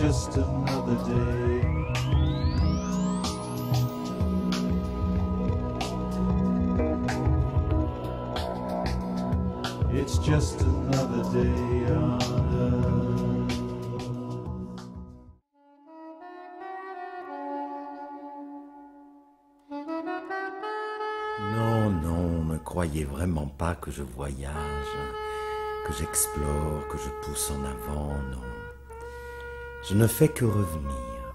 just another day. It's just another day on earth. Non, non, ne croyez vraiment pas que je voyage, que j'explore, que je pousse en avant, non. Je ne fais que revenir,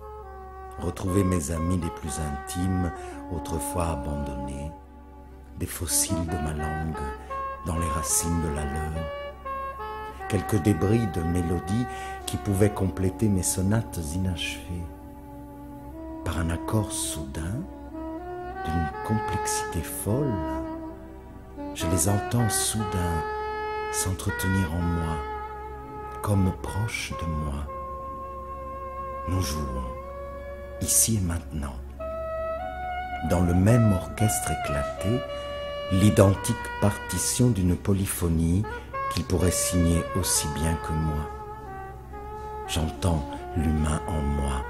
retrouver mes amis les plus intimes, autrefois abandonnés, des fossiles de ma langue dans les racines de la leur, quelques débris de mélodies qui pouvaient compléter mes sonates inachevées. Par un accord soudain, d'une complexité folle, je les entends soudain s'entretenir en moi, comme proches de moi. Nous jouons, ici et maintenant, dans le même orchestre éclaté, l'identique partition d'une polyphonie qu'il pourrait signer aussi bien que moi. J'entends l'humain en moi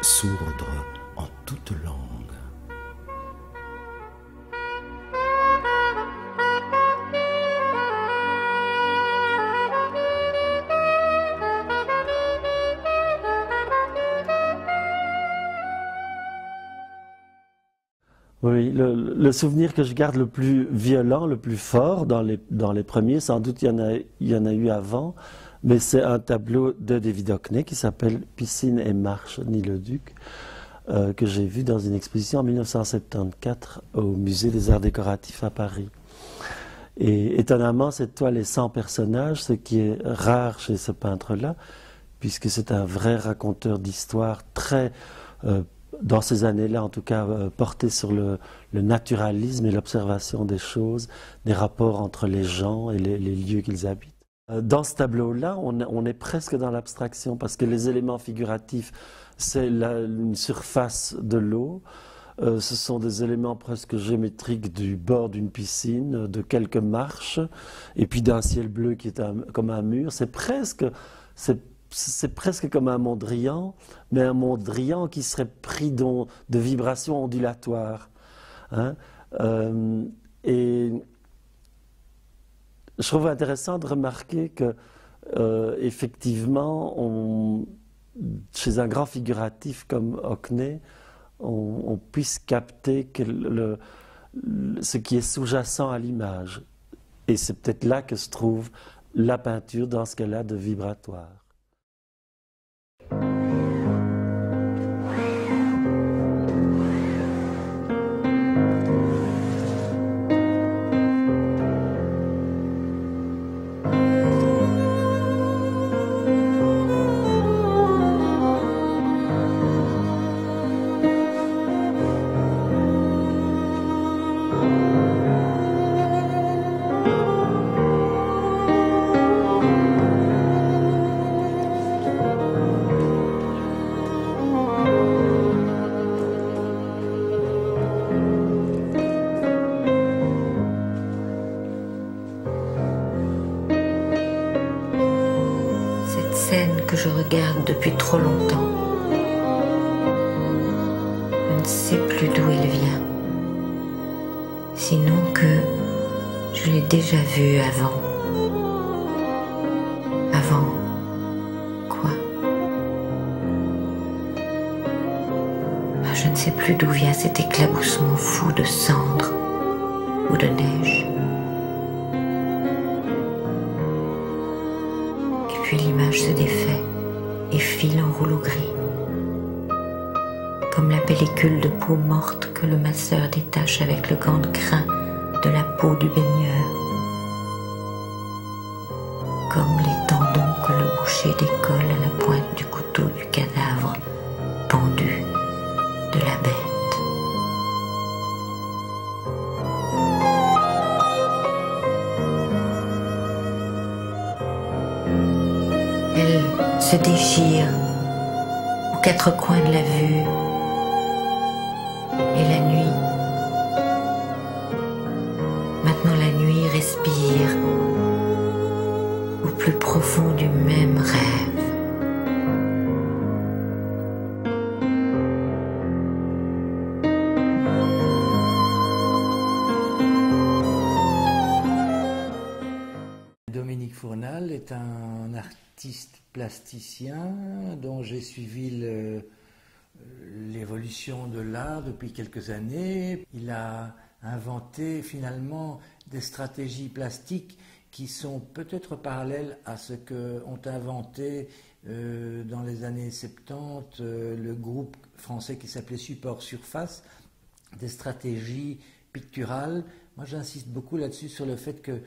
sourdre en toute langue. Oui, le souvenir que je garde le plus violent, le plus fort dans les premiers, sans doute il y en a eu avant, mais c'est un tableau de David Hockney qui s'appelle Piscine et marche Nil-le-Duc, que j'ai vu dans une exposition en 1974 au Musée des Arts Décoratifs à Paris. Et étonnamment, cette toile est sans personnage, ce qui est rare chez ce peintre-là, puisque c'est un vrai raconteur d'histoire très dans ces années-là, en tout cas, porté sur le naturalisme et l'observation des choses, des rapports entre les gens et les lieux qu'ils habitent. Dans ce tableau-là, on est presque dans l'abstraction, parce que les éléments figuratifs, c'est une surface de l'eau, ce sont des éléments presque géométriques du bord d'une piscine, de quelques marches, et puis d'un ciel bleu qui est comme un mur. C'est presque comme un Mondrian, mais un Mondrian qui serait pris de vibrations ondulatoires. Hein? Et je trouve intéressant de remarquer que, effectivement, chez un grand figuratif comme Hockney, on puisse capter que ce qui est sous-jacent à l'image. Et c'est peut-être là que se trouve la peinture dans ce qu'elle a de vibratoire. Que je regarde depuis trop longtemps. Je ne sais plus d'où elle vient. Sinon que je l'ai déjà vue avant. Avant quoi? Je ne sais plus d'où vient cet éclaboussement fou de cendres ou de neige. Puis l'image se défait et file en rouleau gris, comme la pellicule de peau morte que le masseur détache avec le gant de crin de la peau du baigneur, comme les tendons que le boucher décolle à la pointe du couteau du cadavre pendu de la bête. Elle se déchire aux quatre coins de la vue. Et la nuit, maintenant la nuit respire au plus profond du même rêve. est un artiste plasticien dont j'ai suivi l'évolution de l'art depuis quelques années. Il a inventé finalement des stratégies plastiques qui sont peut-être parallèles à ce qu'ont inventé dans les années 70 le groupe français qui s'appelait Support Surface, des stratégies picturales. Moi j'insiste beaucoup là-dessus sur le fait que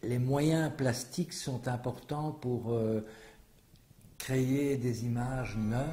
les moyens plastiques sont importants pour créer des images neuves.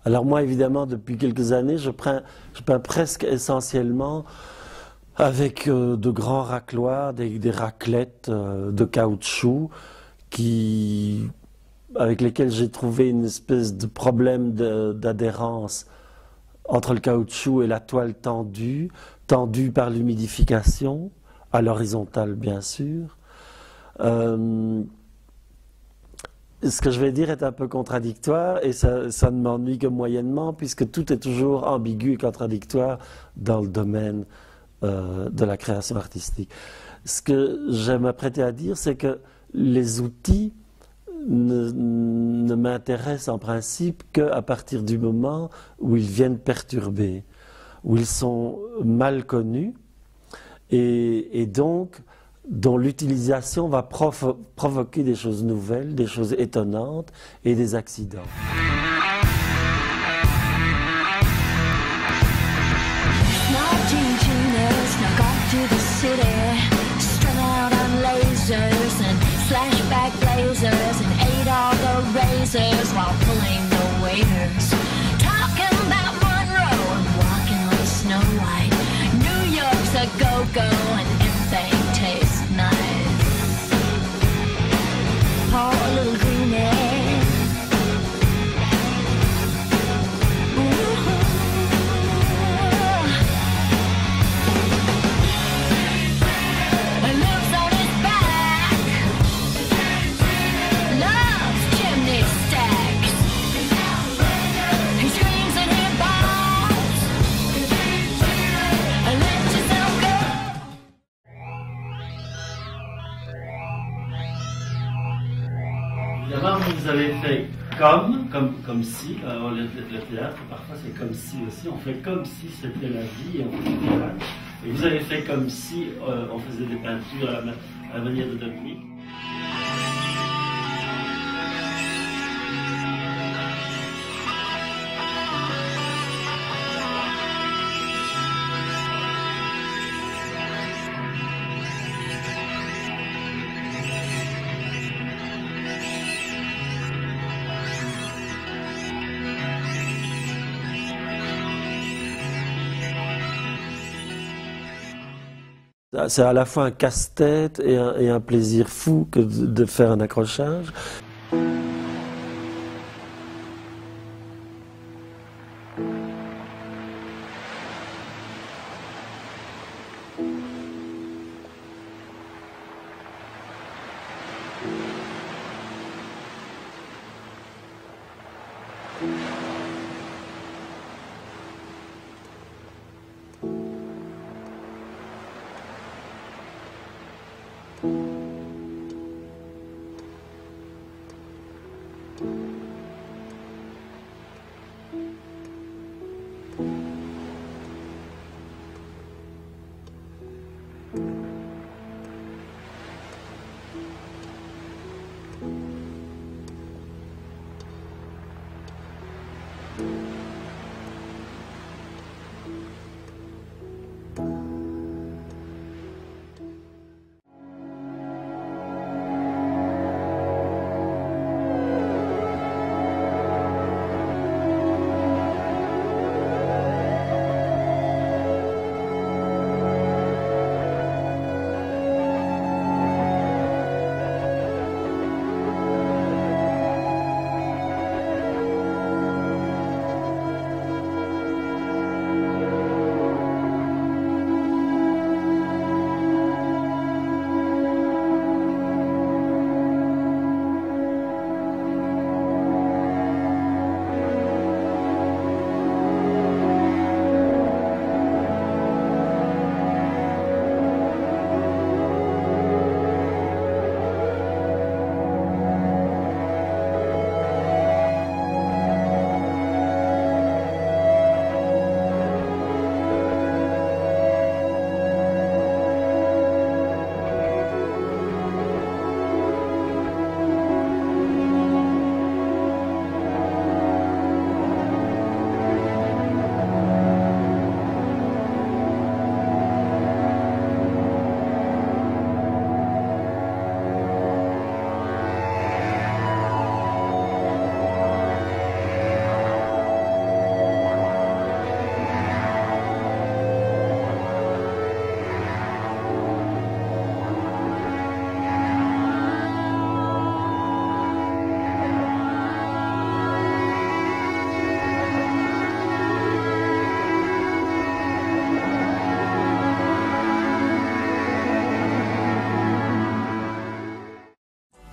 Alors moi, évidemment, depuis quelques années, je peins presque essentiellement avec de grands racloirs, des raclettes de caoutchouc avec lesquels j'ai trouvé une espèce de problème d'adhérence entre le caoutchouc et la toile tendue par l'humidification, à l'horizontale bien sûr. Ce que je vais dire est un peu contradictoire et ça ne m'ennuie que moyennement puisque tout est toujours ambigu et contradictoire dans le domaine de la création artistique. Ce que j'aime m'apprêter à dire, c'est que les outils ne m'intéressent en principe qu'à partir du moment où ils viennent perturber, où ils sont mal connus et donc dont l'utilisation va provoquer des choses nouvelles, des choses étonnantes et des accidents. Évidemment, vous avez fait comme si, le théâtre parfois c'est comme si aussi, on fait comme si c'était la vie et on fait du théâtre. Et vous avez fait comme si on faisait des peintures à la manière de Dominique. C'est à la fois un casse-tête et un plaisir fou que de faire un accrochage.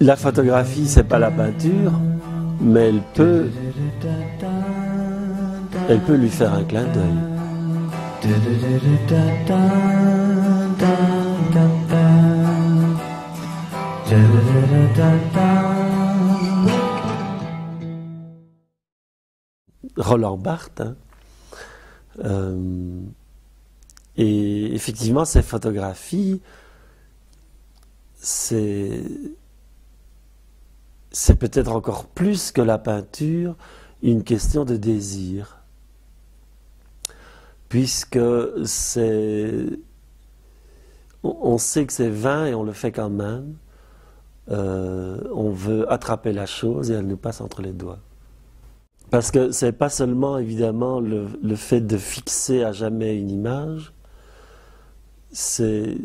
La photographie, c'est pas la peinture, mais elle peut lui faire un clin d'œil. Roland Barthes, hein. Et effectivement, ces photographies, c'est peut-être encore plus que la peinture une question de désir, puisque on sait que c'est vain et on le fait quand même. On veut attraper la chose et elle nous passe entre les doigts. Parce que c'est pas seulement évidemment le fait de fixer à jamais une image, c'est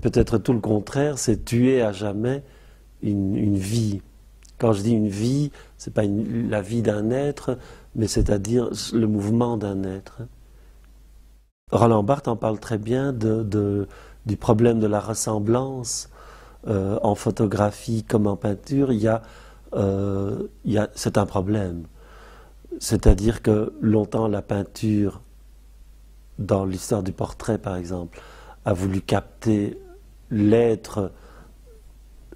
peut-être tout le contraire, c'est tuer à jamais une vie. Quand je dis une vie, c'est pas la vie d'un être, mais c'est-à-dire le mouvement d'un être. Roland Barthes en parle très bien du problème de la ressemblance en photographie comme en peinture. C'est un problème. C'est-à-dire que longtemps la peinture, dans l'histoire du portrait par exemple, a voulu capter l'être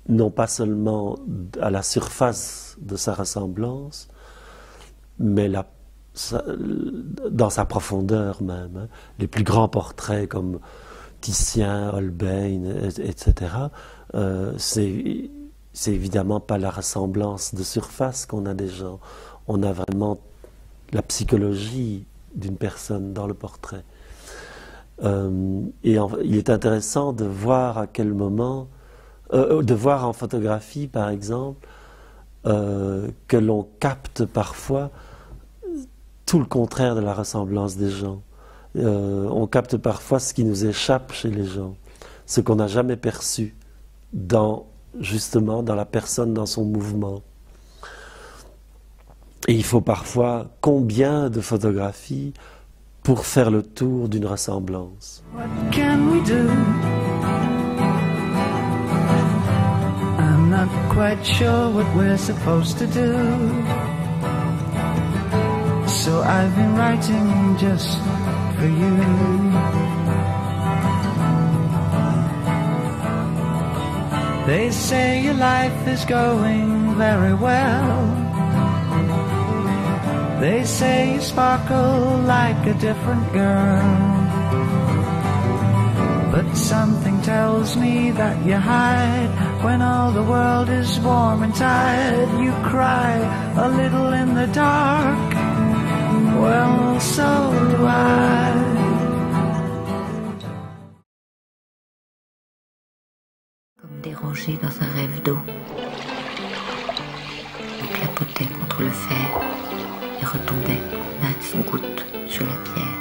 non pas seulement à la surface de sa ressemblance, mais dans sa profondeur même. Hein. Les plus grands portraits comme Titien, Holbein, etc., c'est évidemment pas la ressemblance de surface qu'on a des gens. On a vraiment la psychologie d'une personne dans le portrait. Il est intéressant de voir à quel moment, de voir en photographie par exemple, que l'on capte parfois tout le contraire de la ressemblance des gens. On capte parfois ce qui nous échappe chez les gens, ce qu'on n'a jamais perçu justement dans la personne, dans son mouvement. Et il faut parfois combien de photographies pour faire le tour d'une ressemblance. What can we do? I'm not quite sure what we're supposed to do. So I've been writing just for you. They say your life is going very well. They say you sparkle like a different girl. But something tells me that you hide. When all the world is warm and tired, you cry a little in the dark. Well, so do I. Comme dérangé dans un rêve d'eau, on clapotait contre le fer et retombait mince goutte sur la pierre.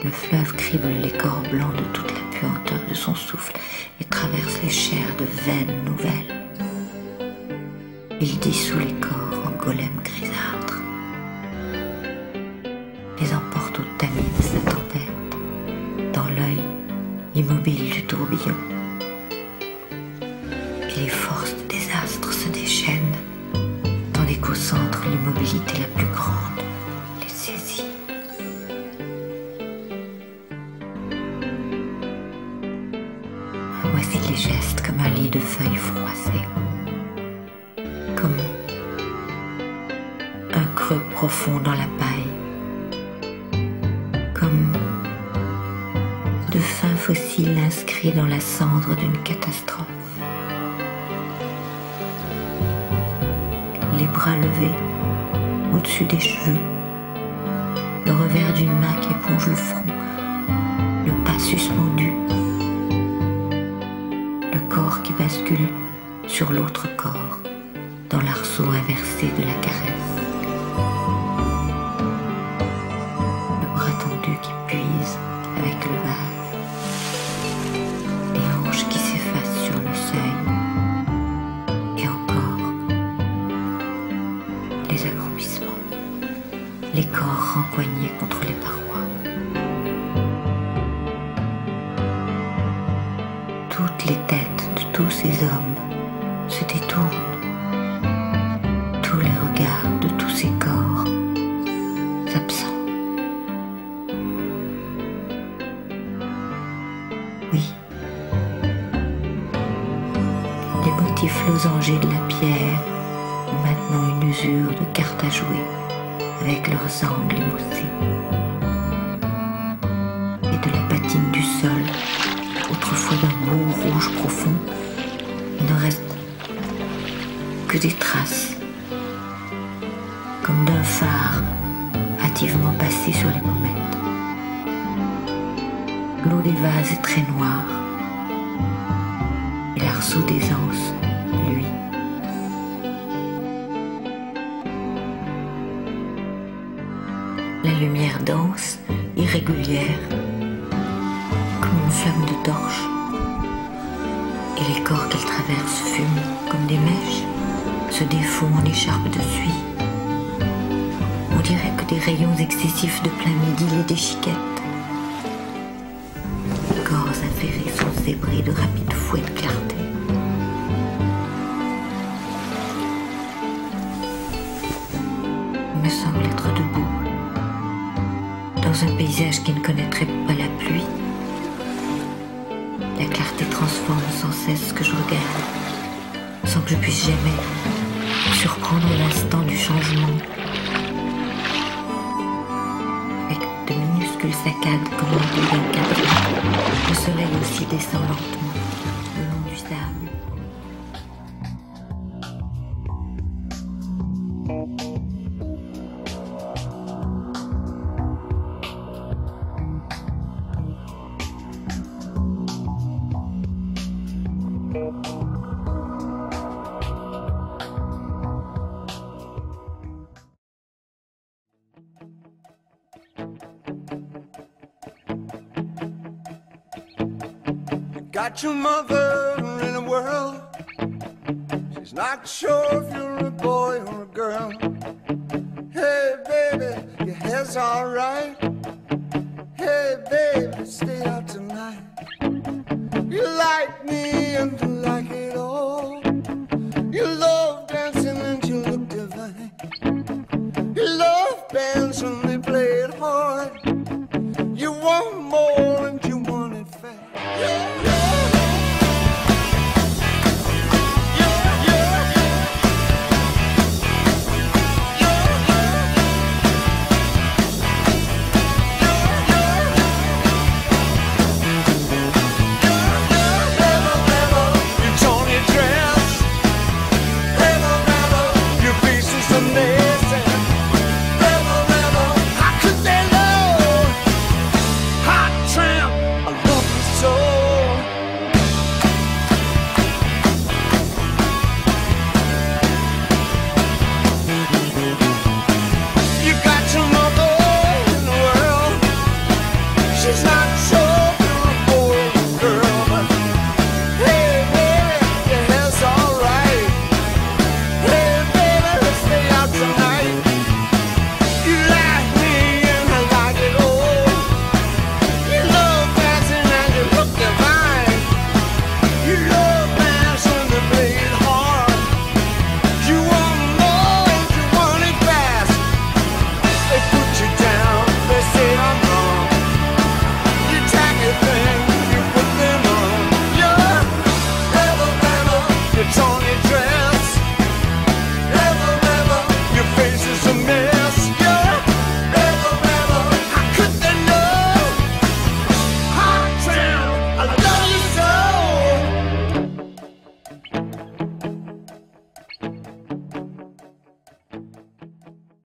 Le fleuve crible les corps blancs de toute la puanteur de son souffle et traverse les chairs de veines nouvelles. Il dissout les corps en golems grisâtres, les emporte au tamis de sa tempête, dans l'œil immobile du tourbillon. Et les forces des désastre se déchaînent, tandis qu'au centre, l'immobilité la plus grande les saisit. Voici les gestes comme un lit de feuilles froissées, comme un creux profond dans la paille, comme de fins fossiles inscrits dans la cendre d'une catastrophe. Les bras levés au-dessus des cheveux, le revers d'une main qui éponge le front, le pas suspendu, le corps qui bascule sur l'autre corps dans l'arceau inversé de la caresse, le bras tendu qui puise avec le vase, les hanches qui s'effacent sur le seuil, et encore les accroupissements, les corps rencoignés contre les parois. tous ces hommes se détournent. Tous les regards de tous ces corps absents. Oui. Les motifs losangés de la pierre ont maintenant une usure de cartes à jouer avec leurs angles émoussés. Et de la patine du sol, autrefois d'un beau rouge profond, il ne reste que des traces, comme d'un phare hâtivement passé sur les pommettes. L'eau des vases est très noire, et l'arceau des anses, lui. La lumière dense, irrégulière, comme une flamme de torche, et les corps qu'elle traverse fument comme des mèches, se défont en écharpe de suie. On dirait que des rayons excessifs de plein midi les déchiquettent. Les corps affairés sont zébrés de rapides fouets de clarté. Il me semble être debout, dans un paysage qui ne connaîtrait pas la pluie. La clarté transforme sans cesse ce que je regarde, sans que je puisse jamais surprendre l'instant du changement. Avec de minuscules saccades comme les deux d'un cadre, le soleil aussi descend lentement le long du sable. Got your mother in the world. She's not sure if you're